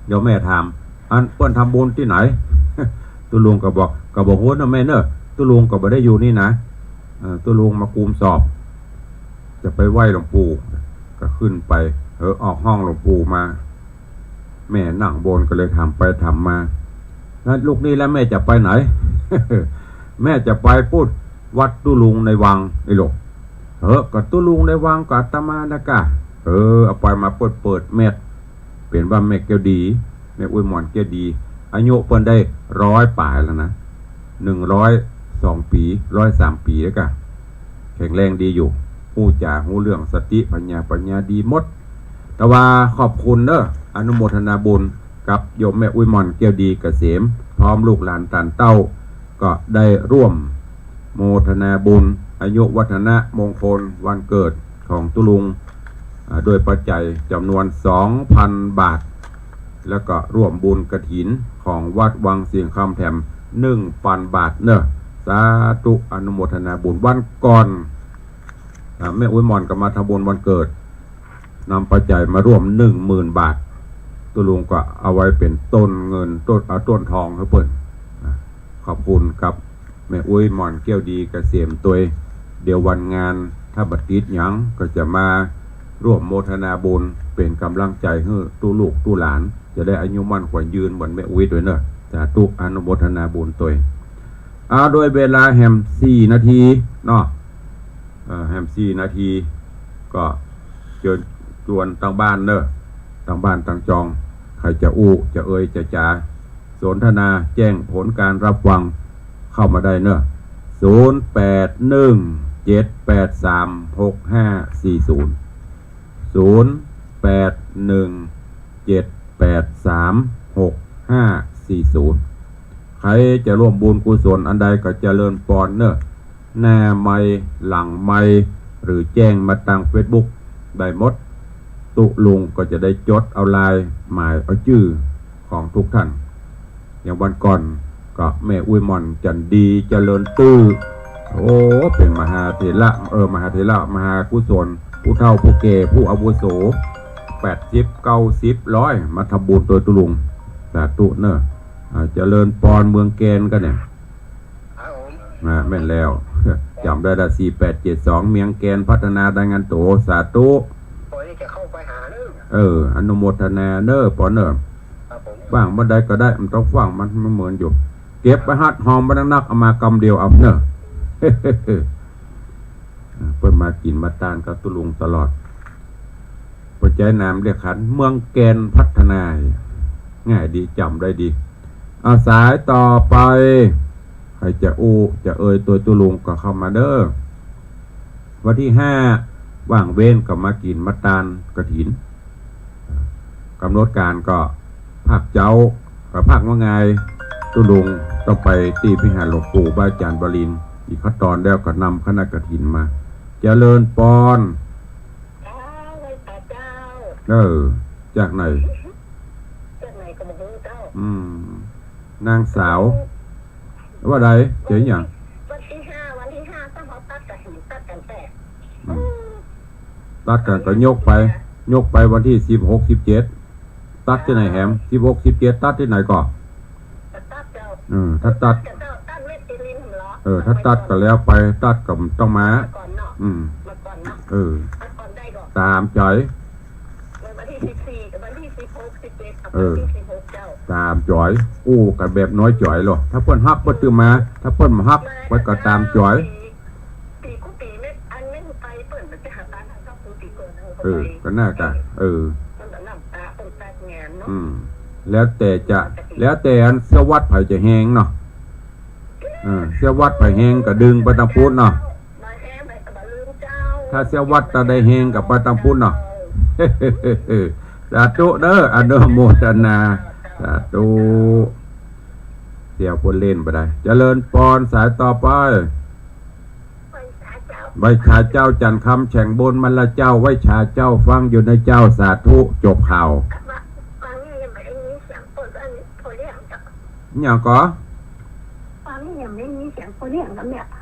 เดี๋ยวแม่ถามอันเปิ้นทำบุญที่ไหน ตุลุงก็บอกโหนะแม่เนอะตุลุงก็บ่ได้อยู่นี่นะตุลุงมากุมสอบจะไปไหว้หลวงปู่ก็ขึ้นไปออกห้องหลวงปู่มาแม่นั่งบนก็เลยถามไปถามมาแล้วลูกนี่แล้วแม่จะไปไหน แม่จะไปพูดวัดตุลุงในวังไอ้ลูกก็ตุลุงในวังก็อาตมานะกะเอาไปมาเปิดแม่เป็นว่าแม่แก้วดีแม่อุ้ยหมอนแก้วดีอายุเพิ่นได้100 ป่ายแล้วนะ102 ปี103 ปีแล้วกะแข็งแรงดีอยู่หู้จ่าหู้เรื่องสติปัญญาดีหมดแต่ว่าขอบคุณเนอะอนุโมทนาบุญกับโยมแม่อุ้ยมอนแก้วดีเกษมพร้อมลูกหลานตานเต้าก็ได้ร่วมโมทนาบุญอายุวัฒนะมงคลวันเกิดของตุลุงโดยปัจจัยจำนวน 2,000 บาทแล้วก็ร่วมบุญกฐินของวัดวังเสียงคำแถม 1,000 บาทเนอะสาธุอนุโมทนาบุญวันก่อนแม่อุ้ยมอนก็มาทำบุญวันเกิดนำปัจจัยมาร่วม 10,000 บาทตุลุงก็เอาไว้เป็นต้นเงินต้นทองให้เปิ่นขอบคุณกับแม่อุ้ยมอนแก้วดีเกษมตัวเดี๋ยววันงานถ้าบัดติดหยังก็จะมาร่วมโมทนาบุญเป็นกำลังใจให้ตู้ลูกตู้หลานจะได้อายุมั่นขวัญยืนเหมือนแม่อุ้ยด้วยเนอะสาธุอนุโมทนาบุญตัวโดยเวลาแฮม4 นาทีเนาะแฮม4 นาทีก็เชิญชวนทางบ้านเนอะทางบ้านทางจองใครจะจะจะจาสนทนาแจ้งผลการรับฟังเข้ามาได้เนอะ0817836540ใครจะร่วมบุญกุศลอันใดก็เจริญพรเนอะหน้าไม้หลังไม้หรือแจ้งมาทาง Facebook ได้หมดตุลุงก็จะได้จดเอาลายหมายเอาชื่อของทุกท่านอย่างวันก่อนก็แม่อุ้ยมอนจันดีเจริญตื้อเป็นมหาเถระมหากุศลผู้เฒ่าผู้แก่ผู้อาวุโส80 90 100มาทำบุญโดยตุลุงสาธุเนอะเจริญปอนเมืองแกนกันเนี่ยแม่นแล้วจำได้ละ4872เมียงแกนพัฒนาได้งานโตสาธุจะเข้าไปหาอนุโมทนาเนอะปอนเนอะฟังบันไดก็ได้มันต้องฟังมันเหมือนอยู่เก็บไปหัดหอมบันนักเอามากำเดียวเอาเนอะ ไป ปิ้นมากินมาตานกับตุลุงตลอดปัจจัยนามเรียกขันเมืองแกนพัฒนาง่ายดีจำได้ดีเอาสายต่อไปใครจะจะตัวตุลุงก็เข้ามาเด้อวันที่5ว่างเว้นก็มากินมาตานกฐินกำหนดการก็ภาคเจ้ากับภาคว่าไงตุลุงต้องไปตีพิหารหลวงปู่บ้านอาจารย์บรินทร์อีกขั้นตอนแล้วก็นำคณะกฐินมาเจริญปอนจากไหนก็มาดูเจ้านางสาวว่าใดเจ๋งอย่างวันที่5ต้องเขาตัดกับหินตัดกันแต่ตัดกันก็ยกไปวันที่16 17ตัดที่ไหนแหม16 17ตัดที่ไหนก่อนถ้าตัดถ้าตัดก็แล้วไปตัดก็ต้องมาตามใจวันที่14กับวันที่16 17ตามจ่อยกันแบบน้อยจ่อยหรอถ้าเพิ่นฮักเพิ่นตื่นมาถ้าเพิ่นมาฮักเพิ่นก็ตามจ่อยปีเม็ดอันไม่ไปเปิดมันจะหาตาทางกับปีก่อนก็น่ากันแล้วแต่อันเสียวัดไผจะแหงเนาะเสียวัดไผแหงก็ดึงไปทางพุทธเนาะถ้าเสียวัดตาได้แหงกับไปทางพุทธเนาะสาธุเด้ออนุโมทนาสาธุเสี่ยวคนเล่นไปได้เจริญปอนสายต่อไปไว้ชาเจ้าจันคำแฉ่งบนมันละเจ้าไว้ชาเจ้าฟังอยู่ในเจ้าสาธุจบข่าวอย่างก็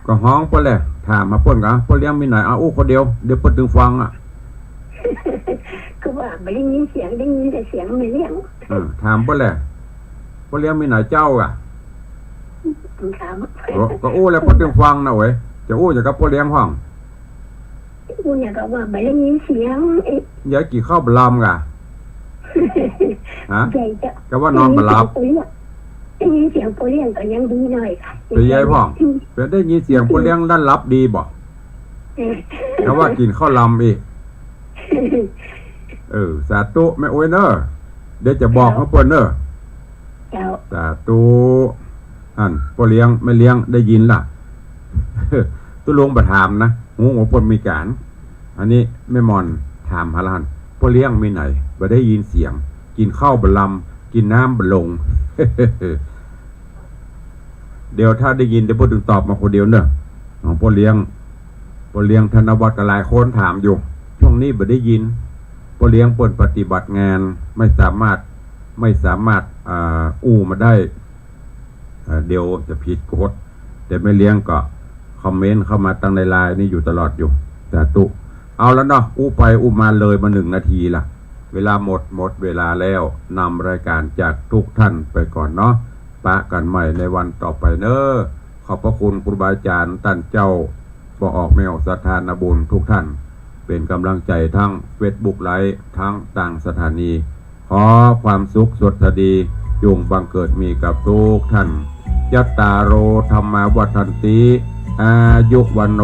ก็ห้องปนเลยถามมาปนกันปนเลี้ยงมีไหนเอาคนเดียวเดี๋ยวปนถึงฟังอ่ะก็ว่าไม่ได้ยินเสียงได้ยินแต่เสียงไม่เลี้ยงถามปนเลยปนเลี้ยงมีไหนเจ้าอ่ะถามก็แล้วปนถึงฟังนะเว้ยจะจะกับปนเลี้ยงห้องอยากว่าไม่ได้ยินเสียงอยากกี่ข้าวบลามกะฮะก็ว่านอนบลามได้ยินเสียงปนเลี้ยงก็ยังดีหน่อยค่ะเป็นยัยพ่อเป็นได้ยินเสียงปนเลี้ยงด้านลับดีบ่แล้วว่ากินข้าวลำอีกสาธุแม่โอ้ยเนอะเดี๋ยวจะบอกเขาเปิ้นเนอะสาธุปนเลี้ยงไม่เลี้ยงได้ยินล่ะตุลงประถามนะหูหัวปนมีการอันนี้แม่มอนถามฮาลันปนเลี้ยงมีไหนบ่ได้ยินเสียงกินข้าวบลำกินน้ำบลงเดี๋ยวถ้าได้ยินเดี๋ยวพูดถึงตอบมาคนเดียวเนอะของปนเลี้ยงธนวัฒน์กับหลายคนถามอยู่ช่วงนี้บ่ได้ยินปนเลี้ยงปนปฏิบัติงานไม่สามารถมาได้เดี๋ยวจะผิดกฎแต่ไม่เลี้ยงก็คอมเมนต์เข้ามาตั้งในไลน์นี่อยู่ตลอดอยู่แต่ตุเอาแล้วเนาะไปมาเลยมา1 นาทีละเวลาหมดเวลาแล้วนำรายการจากทุกท่านไปก่อนเนาะปะกันใหม่ในวันต่อไปเนอะขอบพระคุณครูบาอาจารย์ท่านเจ้าบ่ออกไม่ออกสถานบุญทุกท่านเป็นกำลังใจทั้ง Facebook ไลฟ์ทั้งต่างสถานีขอความสุขสดดีจงบังเกิดมีกับทุกท่านยัตตาโรธรรมวัฏันติอายุวันโน